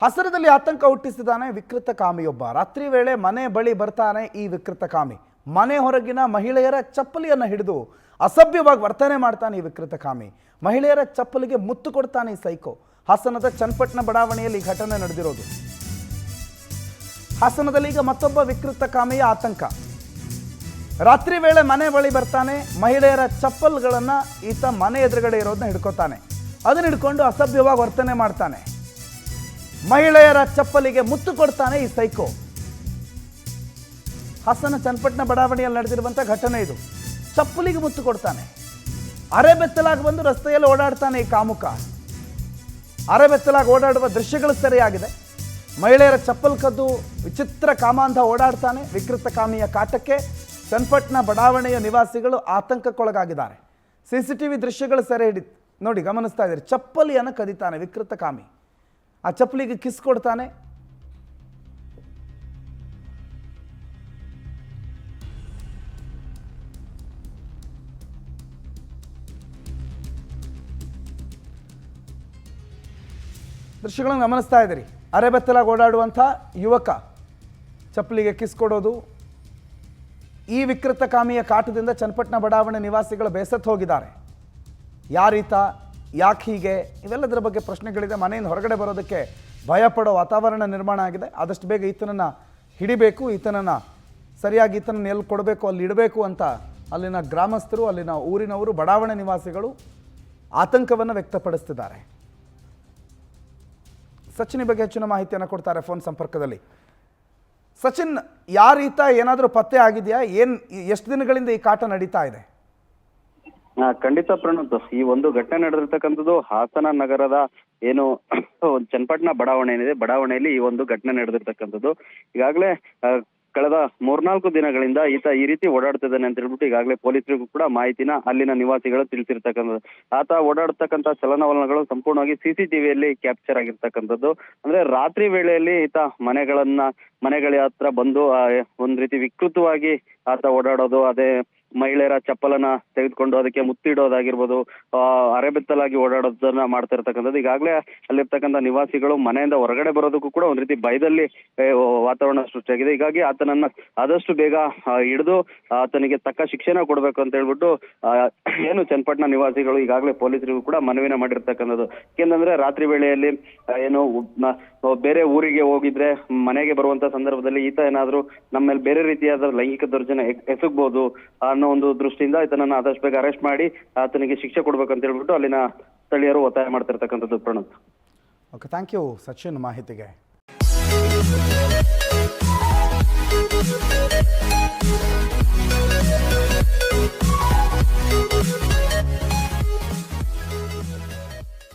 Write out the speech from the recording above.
ಹಸರದಲ್ಲಿ ಆತಂಕ ಹುಟ್ಟಿಸಿದಾನೆ ವಿಕೃತ ಕಾಮಿಯೊಬ್ಬ. ರಾತ್ರಿ ವೇಳೆ ಮನೆ ಬಳಿ ಬರ್ತಾನೆ ಈ ವಿಕೃತ ಕಾಮಿ. ಮನೆ ಹೊರಗಿನ ಮಹಿಳೆಯರ ಚಪ್ಪಲಿಯನ್ನು ಹಿಡಿದು ಅಸಭ್ಯವಾಗಿ ವರ್ತನೆ ಮಾಡ್ತಾನೆ ಈ ವಿಕೃತ ಕಾಮಿ. ಮಹಿಳೆಯರ ಚಪ್ಪಲಿಗೆ ಮುತ್ತು ಕೊಡ್ತಾನೆ ಈ ಸೈಕೋ. ಹಾಸನದ ಚನ್ನಪಟ್ಟಣ ಬಡಾವಣೆಯಲ್ಲಿ ಘಟನೆ ನಡೆದಿರೋದು. ಹಾಸನದಲ್ಲಿ ಈಗ ಮತ್ತೊಬ್ಬ ವಿಕೃತ ಕಾಮಿಯ ಆತಂಕ. ರಾತ್ರಿ ವೇಳೆ ಮನೆ ಬಳಿ ಬರ್ತಾನೆ, ಮಹಿಳೆಯರ ಚಪ್ಪಲ್ಗಳನ್ನು ಈತ ಮನೆ ಎದುರುಗಡೆ ಇರೋದನ್ನ ಹಿಡ್ಕೋತಾನೆ. ಅದನ್ನ ಹಿಡ್ಕೊಂಡು ಅಸಭ್ಯವಾಗಿ ವರ್ತನೆ ಮಾಡ್ತಾನೆ. ಮಹಿಳೆಯರ ಚಪ್ಪಲಿಗೆ ಮುತ್ತು ಕೊಡ್ತಾನೆ ಈ ಸೈಕೋ. ಹಾಸನ ಚನ್ನಪಟ್ಟಣ ಬಡಾವಣೆಯಲ್ಲಿ ನಡೆದಿರುವಂಥ ಘಟನೆ ಇದು. ಚಪ್ಪಲಿಗೆ ಮುತ್ತು ಕೊಡ್ತಾನೆ. ಅರೆಬೆತ್ತಲಾಗಿ ಬಂದು ರಸ್ತೆಯಲ್ಲಿ ಓಡಾಡ್ತಾನೆ ಈ ಕಾಮುಕ. ಅರೆಬೆತ್ತಲಾಗಿ ಓಡಾಡುವ ದೃಶ್ಯಗಳು ಸೆರೆಯಾಗಿದೆ. ಮಹಿಳೆಯರ ಚಪ್ಪಲ್ ಕದ್ದು ವಿಚಿತ್ರ ಕಾಮಾಂಧ ಓಡಾಡ್ತಾನೆ. ವಿಕೃತ ಕಾಮಿಯ ಕಾಟಕ್ಕೆ ಚನ್ನಪಟ್ಟಣ ಬಡಾವಣೆಯ ನಿವಾಸಿಗಳು ಆತಂಕಕ್ಕೊಳಗಾಗಿದ್ದಾರೆ. CCTV ದೃಶ್ಯಗಳು ಸೆರೆ ಹಿಡಿದು ನೋಡಿ, ಗಮನಿಸ್ತಾ ಇದ್ದಾರೆ. ಚಪ್ಪಲಿಯನ್ನು ಕದಿತಾನೆ ವಿಕೃತ ಕಾಮಿ. ಆ ಚಪ್ಪಲಿಗೆ ಕಿಸ್ ಕೊಡ್ತಾನೆ. ದೃಶ್ಯಗಳನ್ನು ಗಮನಿಸ್ತಾ ಇದ್ದೀರಿ. ಅರೆಬೆತ್ತಲಾಗಿ ಓಡಾಡುವಂಥ ಯುವಕ ಚಪ್ಪಲಿಗೆ ಕಿಸ್ ಕೊಡೋದು. ಈ ವಿಕೃತ ಕಾಮಿಯ ಕಾಟದಿಂದ ಚನ್ನಪಟ್ಟಣ ಬಡಾವಣೆ ನಿವಾಸಿಗಳು ಬೇಸತ್ತು ಹೋಗಿದ್ದಾರೆ. ಯಾರೀತ, ಯಾಕೆ ಹೀಗೆ, ಇವೆಲ್ಲದರ ಬಗ್ಗೆ ಪ್ರಶ್ನೆಗಳಿದೆ. ಮನೆಯಿಂದ ಹೊರಗಡೆ ಬರೋದಕ್ಕೆ ಭಯಪಡೋ ವಾತಾವರಣ ನಿರ್ಮಾಣ ಆಗಿದೆ. ಆದಷ್ಟು ಬೇಗ ಈತನನ್ನು ಹಿಡಿಬೇಕು, ಈತನನ್ನು ಸರಿಯಾಗಿ ಈತನನ್ನು ಎಲ್ಲಿ ಕೊಡಬೇಕು ಅಲ್ಲಿ ಇಡಬೇಕು ಅಂತ ಅಲ್ಲಿನ ಗ್ರಾಮಸ್ಥರು, ಅಲ್ಲಿನ ಊರಿನವರು, ಬಡಾವಣೆ ನಿವಾಸಿಗಳು ಆತಂಕವನ್ನು ವ್ಯಕ್ತಪಡಿಸ್ತಿದ್ದಾರೆ. ಸಚಿನ್ ಬಗ್ಗೆ ಹೆಚ್ಚಿನ ಮಾಹಿತಿಯನ್ನು ಕೊಡ್ತಾರೆ ಫೋನ್ ಸಂಪರ್ಕದಲ್ಲಿ. ಸಚಿನ್, ಯಾರೀತ, ಏನಾದರೂ ಪತ್ತೆ ಆಗಿದೆಯಾ? ಎಷ್ಟು ದಿನಗಳಿಂದ ಈ ಕಾಟ ನಡೀತಾ ಇದೆ? ಖಂಡಿತ ಪ್ರಣತ್, ಈ ಒಂದು ಘಟನೆ ನಡೆದಿರ್ತಕ್ಕಂಥದ್ದು ಹಾಸನ ನಗರದ ಏನು ಚನ್ನಪಟ್ಟಣ ಬಡಾವಣೆ ಏನಿದೆ, ಬಡಾವಣೆಯಲ್ಲಿ ಈ ಒಂದು ಘಟನೆ ನಡೆದಿರ್ತಕ್ಕಂಥದ್ದು. ಈಗಾಗಲೇ ಕಳೆದ 3-4 ದಿನಗಳಿಂದ ಈತ ಈ ರೀತಿ ಓಡಾಡ್ತಿದ್ದಾನೆ ಅಂತ ಹೇಳ್ಬಿಟ್ಟು ಈಗಾಗಲೇ ಪೊಲೀಸರಿಗೂ ಕೂಡ ಮಾಹಿತಿನ ಅಲ್ಲಿನ ನಿವಾಸಿಗಳು ತಿಳಿಸಿರ್ತಕ್ಕಂಥದ್ದು. ಆತ ಓಡಾಡ್ತಕ್ಕಂಥ ಚಲನವಲನಗಳು ಸಂಪೂರ್ಣವಾಗಿ CCTVಯಲ್ಲಿ ಕ್ಯಾಪ್ಚರ್ ಆಗಿರ್ತಕ್ಕಂಥದ್ದು. ಅಂದ್ರೆ ರಾತ್ರಿ ವೇಳೆಯಲ್ಲಿ ಈತ ಮನೆಗಳ ಹತ್ರ ಬಂದು ಒಂದ್ ರೀತಿ ವಿಕೃತವಾಗಿ ಆತ ಓಡಾಡೋದು, ಅದೇ ಮಹಿಳೆಯರ ಚಪ್ಪಲನ್ನ ತೆಗೆದುಕೊಂಡು ಅದಕ್ಕೆ ಮುತ್ತಿಡೋದಾಗಿರ್ಬೋದು, ಅರೆಬೆತ್ತಲಾಗಿ ಓಡಾಡೋದನ್ನ ಮಾಡ್ತಾ ಇರ್ತಕ್ಕಂಥದ್ದು. ಈಗಾಗಲೇ ಅಲ್ಲಿರ್ತಕ್ಕಂಥ ನಿವಾಸಿಗಳು ಮನೆಯಿಂದ ಹೊರಗಡೆ ಬರೋದಕ್ಕೂ ಕೂಡ ಒಂದ್ ರೀತಿ ಭಯದಲ್ಲಿ ವಾತಾವರಣ ಸೃಷ್ಟಿಯಾಗಿದೆ. ಹೀಗಾಗಿ ಆತನನ್ನ ಆದಷ್ಟು ಬೇಗ ಹಿಡಿದು ಆತನಿಗೆ ತಕ್ಕ ಶಿಕ್ಷೆನ ಕೊಡ್ಬೇಕು ಅಂತ ಹೇಳ್ಬಿಟ್ಟು ಏನು ಚನ್ನಪಟ್ಟಣ ನಿವಾಸಿಗಳು ಈಗಾಗಲೇ ಪೊಲೀಸರಿಗೂ ಕೂಡ ಮನವಿನ ಮಾಡಿರ್ತಕ್ಕಂಥದ್ದು. ಯಾಕೆಂದ್ರೆ ರಾತ್ರಿ ವೇಳೆಯಲ್ಲಿ ಏನು ಬೇರೆ ಊರಿಗೆ ಹೋಗಿದ್ರೆ ಮನೆಗೆ ಬರುವಂತ ಸಂದರ್ಭದಲ್ಲಿ ಈತ ಏನಾದ್ರೂ ನಮ್ಮ ಮೇಲೆ ಬೇರೆ ರೀತಿಯಾದ ಲೈಂಗಿಕ ದೌರ್ಜನ್ಯ ಎಸಗಬಹುದು ಅನ್ನೋ ಒಂದು ದೃಷ್ಟಿಯಿಂದ ಈತನನ್ನ ಆದಷ್ಟು ಬೇಗ ಅರೆಸ್ಟ್ ಮಾಡಿ ಆತನಿಗೆ ಶಿಕ್ಷೆ ಕೊಡ್ಬೇಕಂತ ಹೇಳ್ಬಿಟ್ಟು ಅಲ್ಲಿನ ಸ್ಥಳೀಯರು ಒತ್ತಾಯ ಮಾಡ್ತಿರ್ತಕ್ಕಂಥದ್ದು. ಪ್ರಣತ್, ಓಕೆ, ಥ್ಯಾಂಕ್ ಯು ಸಚಿನ್ ಮಾಹಿತಿಗೆ.